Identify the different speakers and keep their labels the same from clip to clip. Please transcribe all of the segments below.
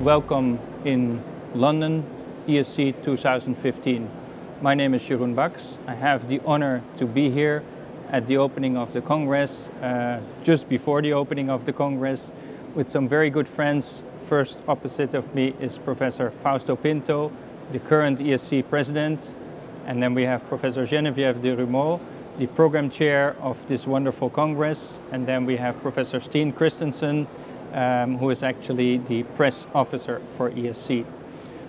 Speaker 1: welcome in London, ESC 2015. My name is Jeroen BAX. I have the honor to be here at the opening of the Congress, just before the opening of the Congress, with some very good friends. First opposite of me is Professor Fausto, the current ESC President, and then we have Professor Geneviève DERUMEAUX, the program chair of this wonderful Congress, and then we have Professor Steen KRISTENSEN, who is actually the press officer for ESC.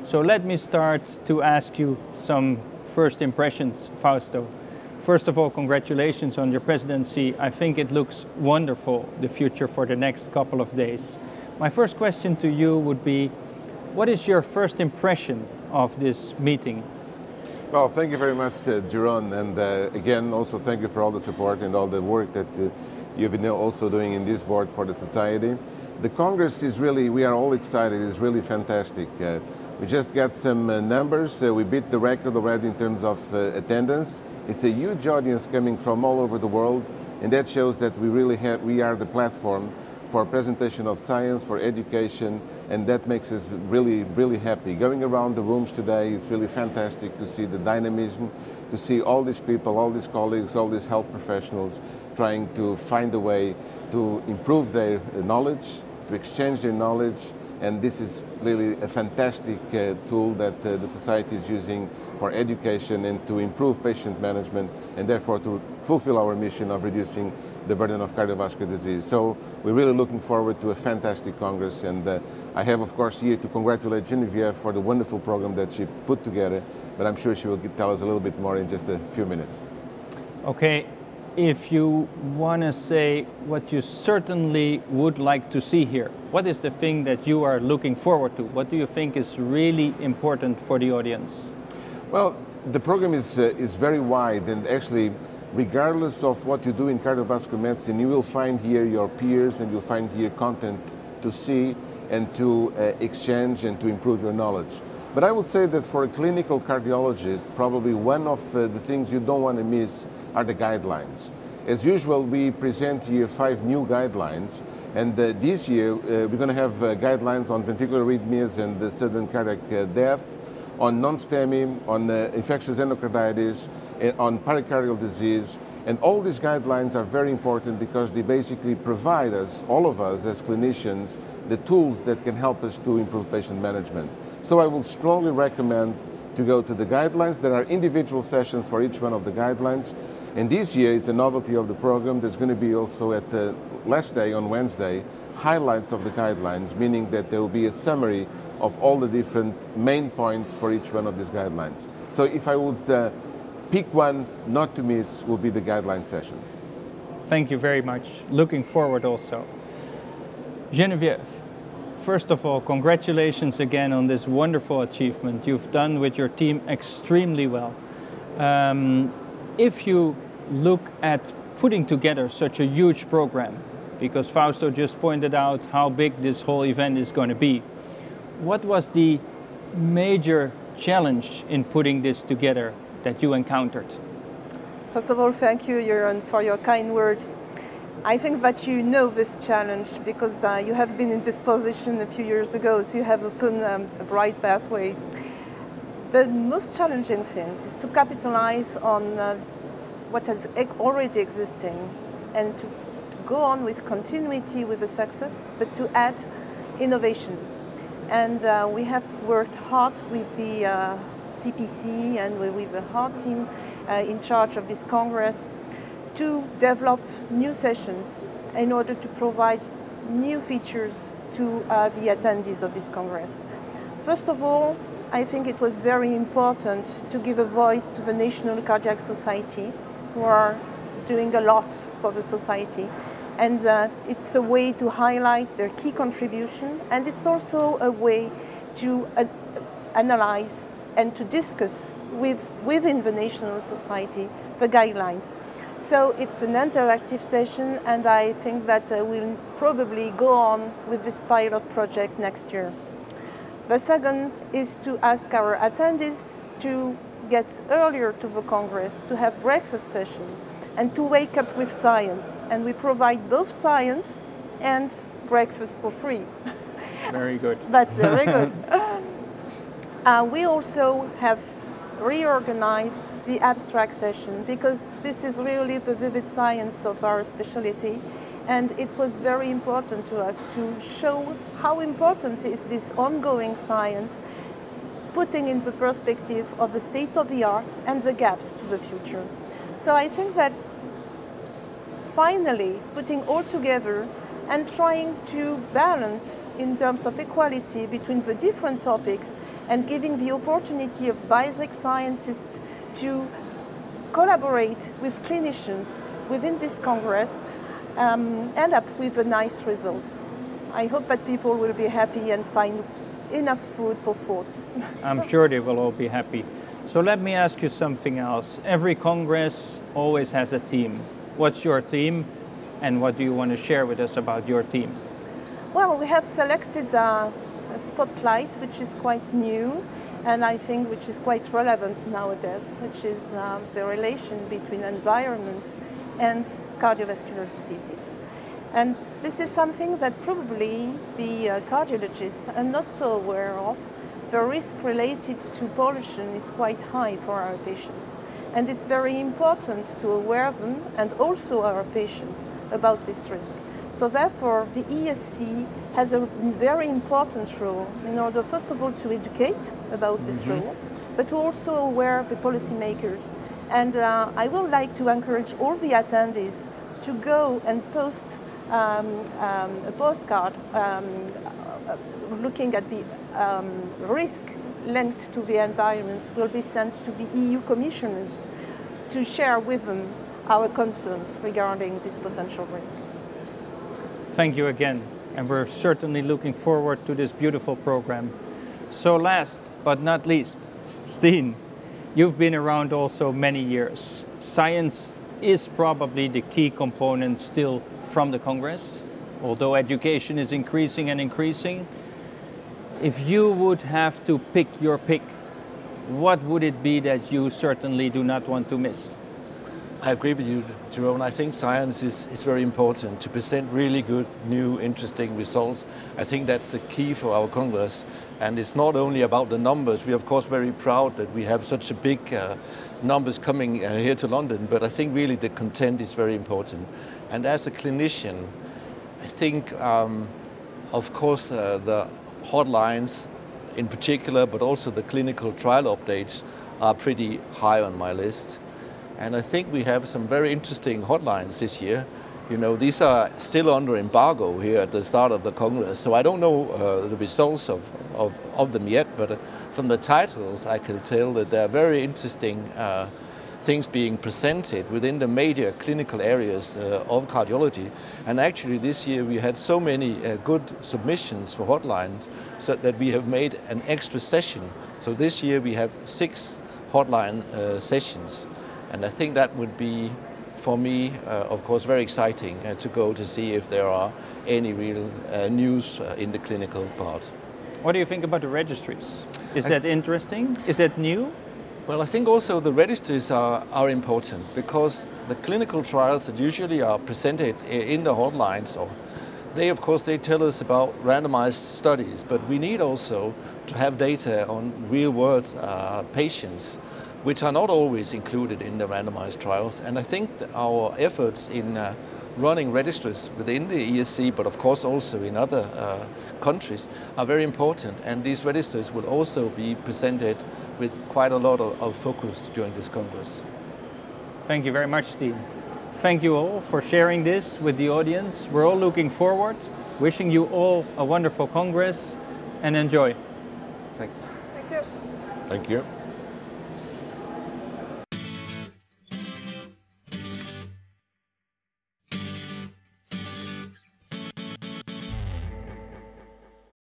Speaker 1: So let me start to ask you some first impressions, Fausto. First of all, congratulations on your presidency. I think it looks wonderful, the future for the next couple of days. My first question to you would be, what is your first impression of this meeting?
Speaker 2: Well, thank you very much, Jeroen, and again, also thank you for all the support and all the work that you've been also doing in this board for the society. The Congress is really, we are all excited, it's really fantastic. We just got some numbers, we beat the record already in terms of attendance. It's a huge audience coming from all over the world, and that shows that we are the platform for presentation of science, for education, and that makes us really, really happy. Going around the rooms today, it's really fantastic to see the dynamism, to see all these people, all these colleagues, all these health professionals trying to find a way to improve their knowledge, to exchange their knowledge, and this is really a fantastic tool that the society is using for education and to improve patient management, and therefore to fulfill our mission of reducing the burden of cardiovascular disease. So we're really looking forward to a fantastic Congress, and I have, of course, here to congratulate Geneviève for the wonderful program that she put together, but I'm sure she will tell us a little bit more in just a few minutes.
Speaker 1: Okay, if you want to say what you certainly would like to see here, what is the thing that you are looking forward to? What do you think is really important for the audience?
Speaker 2: Well, the program is very wide, and actually, regardless of what you do in cardiovascular medicine, you will find here your peers and you'll find here content to see and to exchange and to improve your knowledge. But I would say that for a clinical cardiologist, probably one of the things you don't want to miss are the guidelines. As usual, we present here 5 new guidelines, and this year we're going to have guidelines on ventricular arrhythmias and sudden cardiac death, on non-STEMI, on infectious endocarditis, on pericardial disease, and all these guidelines are very important because they basically provide us, all of us as clinicians, the tools that can help us to improve patient management. So I will strongly recommend to go to the guidelines. There are individual sessions for each one of the guidelines, and this year it's a novelty of the program. There's going to be also at the last day, on Wednesday, highlights of the guidelines, meaning that there will be a summary of all the different main points for each one of these guidelines. So if I would pick one not to miss, will be the guideline sessions.
Speaker 1: Thank you very much. Looking forward also. Geneviève, first of all, congratulations again on this wonderful achievement. You've done with your team extremely well. If you look at putting together such a huge program, because Fausto just pointed out how big this whole event is going to be, what was the major challenge in putting this together that you encountered?
Speaker 3: First of all, thank you, Jeroen, for your kind words. I think that you know this challenge because you have been in this position a few years ago, so you have opened a bright pathway. The most challenging thing is to capitalize on what is already existing and to go on with continuity with the success, but to add innovation. And we have worked hard with the CPC and with the HEART team in charge of this Congress to develop new sessions in order to provide new features to the attendees of this Congress. First of all, I think it was very important to give a voice to the National Cardiac Society, who are doing a lot for the society. And it's a way to highlight their key contribution, and it's also a way to analyze and to discuss within the National Society the guidelines. So it's an interactive session, and I think that we'll probably go on with this pilot project next year. The second is to ask our attendees to get earlier to the Congress, to have breakfast session, and to wake up with science. And we provide both science and breakfast for free.
Speaker 1: Very good.
Speaker 3: That's very good. We also have reorganized the abstract session because this is really the vivid science of our specialty, and it was very important to us to show how important is this ongoing science, putting in the perspective of the state of the art and the gaps to the future. So I think that finally putting all together and trying to balance in terms of equality between the different topics and giving the opportunity of basic scientists to collaborate with clinicians within this Congress end up with a nice result. I hope that people will be happy and find enough food for thoughts.
Speaker 1: I'm sure they will all be happy. So let me ask you something else. Every Congress always has a theme. What's your theme? And what do you want to share with us about your team?
Speaker 3: Well, we have selected a spotlight, which is quite new, and I think which is quite relevant nowadays, which is the relation between environment and cardiovascular diseases. And this is something that probably the cardiologists are not so aware of. The risk related to pollution is quite high for our patients. And it's very important to aware them and also our patients about this risk. So therefore, the ESC has a very important role in order, first of all, to educate about this role, but to also aware the policymakers. And I would like to encourage all the attendees to go and post a postcard looking at the risk linked to the environment will be sent to the EU commissioners to share with them our concerns regarding this potential risk.
Speaker 1: Thank you again, and we're certainly looking forward to this beautiful program. So last but not least, Steen, you've been around also many years. Science is probably the key component still from the Congress, although education is increasing and increasing. If you would have to pick your pick, what would it be that you certainly do not want to miss?
Speaker 4: I agree with you, Jeroen. I think science is very important to present really good, new, interesting results. I think that's the key for our Congress. And it's not only about the numbers. We're of course very proud that we have such a big numbers coming here to London, but I think really the content is very important. And as a clinician, I think, of course, the hotlines in particular, but also the clinical trial updates are pretty high on my list. And I think we have some very interesting hotlines this year. You know, these are still under embargo here at the start of the Congress, so I don't know the results of them yet, but from the titles I can tell that there are very interesting things being presented within the major clinical areas of cardiology. And actually this year we had so many good submissions for hotlines so that we have made an extra session. So this year we have 6 hotline sessions. And I think that would be, for me, of course, very exciting to go to see if there are any real news in the clinical part.
Speaker 1: What do you think about the registries? Is that interesting? Is that new?
Speaker 4: Well, I think also the registries are important because the clinical trials that usually are presented in the hotlines, they of course they tell us about randomized studies, but we need also to have data on real-world patients, which are not always included in the randomized trials. And I think that our efforts in running registries within the ESC, but of course also in other countries, are very important. And these registries will also be presented with quite a lot of focus during this Congress.
Speaker 1: Thank you very much, Steen. Thank you all for sharing this with the audience. We're all looking forward, wishing you all a wonderful Congress, and enjoy.
Speaker 4: Thanks.
Speaker 3: Thank you.
Speaker 2: Thank you.